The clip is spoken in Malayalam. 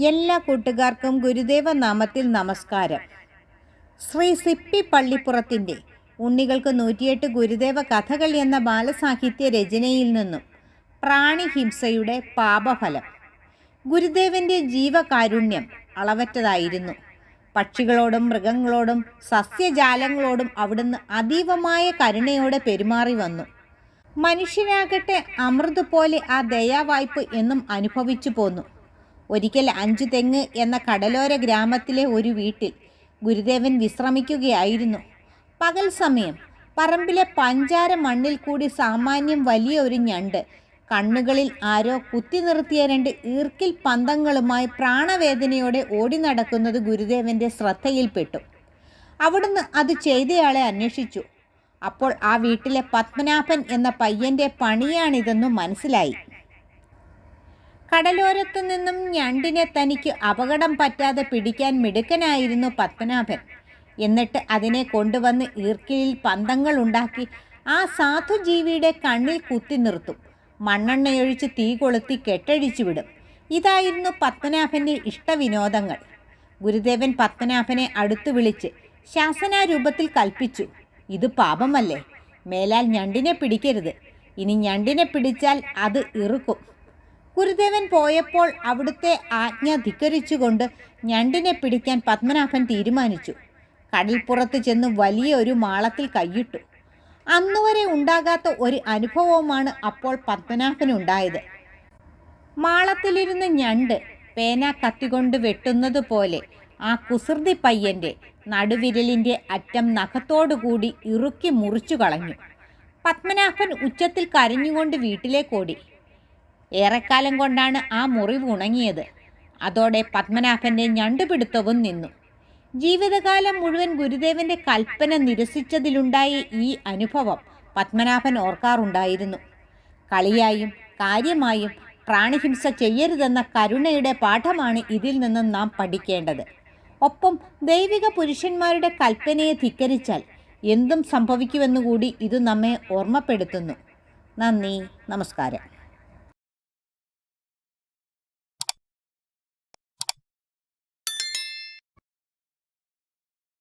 എല്ലാ കൂട്ടുകാർക്കും ഗുരുദേവ നാമത്തിൽ നമസ്കാരം. ശ്രീ സിപ്പി പള്ളിപ്പുറത്തിൻ്റെ ഉണ്ണികൾക്ക് 108 ഗുരുദേവ കഥകൾ എന്ന ബാലസാഹിത്യ രചനയിൽ നിന്നും പ്രാണിഹിംസയുടെ പാപഫലം. ഗുരുദേവൻ്റെ ജീവകാരുണ്യം അളവറ്റതായിരുന്നു. പക്ഷികളോടും മൃഗങ്ങളോടും സസ്യജാലങ്ങളോടും അവിടുന്ന് അതീവമായ കരുണയോടെ പെരുമാറി വന്നു. മനുഷ്യനാകട്ടെ അമൃത് പോലെ ആ ദയാവായ്പ് എന്നും അനുഭവിച്ചു പോന്നു. ഒരിക്കൽ 5 തെങ്ങ് എന്ന കടലോര ഗ്രാമത്തിലെ ഒരു വീട്ടിൽ ഗുരുദേവൻ വിശ്രമിക്കുകയായിരുന്നു. പകൽ സമയം പറമ്പിലെ പഞ്ചാര മണ്ണിൽ കൂടി സാമാന്യം വലിയ ഒരു ഞണ്ട് കണ്ണുകളിൽ ആരോ കുത്തി നിർത്തിയ 2 ഈർക്കിൽ പന്തങ്ങളുമായി പ്രാണവേദനയോടെ ഓടി നടക്കുന്നത് ഗുരുദേവൻ്റെ ശ്രദ്ധയിൽപ്പെട്ടു. അവിടുന്ന് അത് ചെയ്തയാളെ അന്വേഷിച്ചു. അപ്പോൾ ആ വീട്ടിലെ പത്മനാഭൻ എന്ന പയ്യൻ്റെ പണിയാണിതെന്നും മനസ്സിലായി. കടലോരത്തു നിന്നും ഞണ്ടിനെ തനിക്ക് അപകടം പറ്റാതെ പിടിക്കാൻ മിടുക്കനായിരുന്നു പത്മനാഭൻ. എന്നിട്ട് അതിനെ കൊണ്ടുവന്ന് ഈർക്കിലിൽ പന്തങ്ങൾ ഉണ്ടാക്കി ആ സാധുജീവിയുടെ കണ്ണിൽ കുത്തി നിർത്തും. മണ്ണെണ്ണയൊഴിച്ച് തീ കൊളുത്തി കെട്ടഴിച്ചു വിടും. ഇതായിരുന്നു പത്മനാഭൻ്റെ ഇഷ്ടവിനോദങ്ങൾ. ഗുരുദേവൻ പത്മനാഭനെ അടുത്തു വിളിച്ച് ശാസനാരൂപത്തിൽ കൽപ്പിച്ചു, ഇത് പാപമല്ലേ, മേലാൽ ഞണ്ടിനെ പിടിക്കരുത്. ഇനി ഞണ്ടിനെ പിടിച്ചാൽ അത് ഇറുക്കും. ഗുരുദേവൻ പോയപ്പോൾ അവിടുത്തെ ആജ്ഞ ധിക്കരിച്ചുകൊണ്ട് ഞണ്ടിനെ പിടിക്കാൻ പത്മനാഭൻ തീരുമാനിച്ചു. കടൽപ്പുറത്ത് ചെന്ന് വലിയ ഒരു മാളത്തിൽ കൈയിട്ടു. അന്നുവരെ ഉണ്ടാകാത്ത ഒരു അനുഭവമാണ് അപ്പോൾ പത്മനാഭനുണ്ടായത്. മാളത്തിലിരുന്ന് ഞണ്ട് പേന കത്തികൊണ്ട് വെട്ടുന്നത് പോലെ ആ കുസൃതി പയ്യൻ്റെ നടുവിരലിൻ്റെ അറ്റം നഖത്തോടുകൂടി ഇറുക്കി മുറിച്ചു കളഞ്ഞു. പത്മനാഭൻ ഉച്ചത്തിൽ കരഞ്ഞുകൊണ്ട് വീട്ടിലേക്കോടി. ഏറെക്കാലം കൊണ്ടാണ് ആ മുറിവ് ഉണങ്ങിയത്. അതോടെ പത്മനാഭൻ്റെ ഞണ്ടുപിടുത്തവും നിന്നു. ജീവിതകാലം മുഴുവൻ ഗുരുദേവൻ്റെ കൽപ്പന നിരസിച്ചതിലുണ്ടായ ഈ അനുഭവം പത്മനാഭൻ ഓർക്കാറുണ്ടായിരുന്നു. കളിയായും കാര്യമായും പ്രാണിഹിംസ ചെയ്യരുതെന്ന കരുണയുടെ പാഠമാണ് ഇതിൽ നിന്നും നാം പഠിക്കേണ്ടത്. ഒപ്പം ദൈവിക പുരുഷന്മാരുടെ കൽപ്പനയെ ധിക്കരിച്ചാൽ എന്തും സംഭവിക്കുമെന്നുകൂടി ഇത് നമ്മെ ഓർമ്മപ്പെടുത്തുന്നു. നന്ദി, നമസ്കാരം.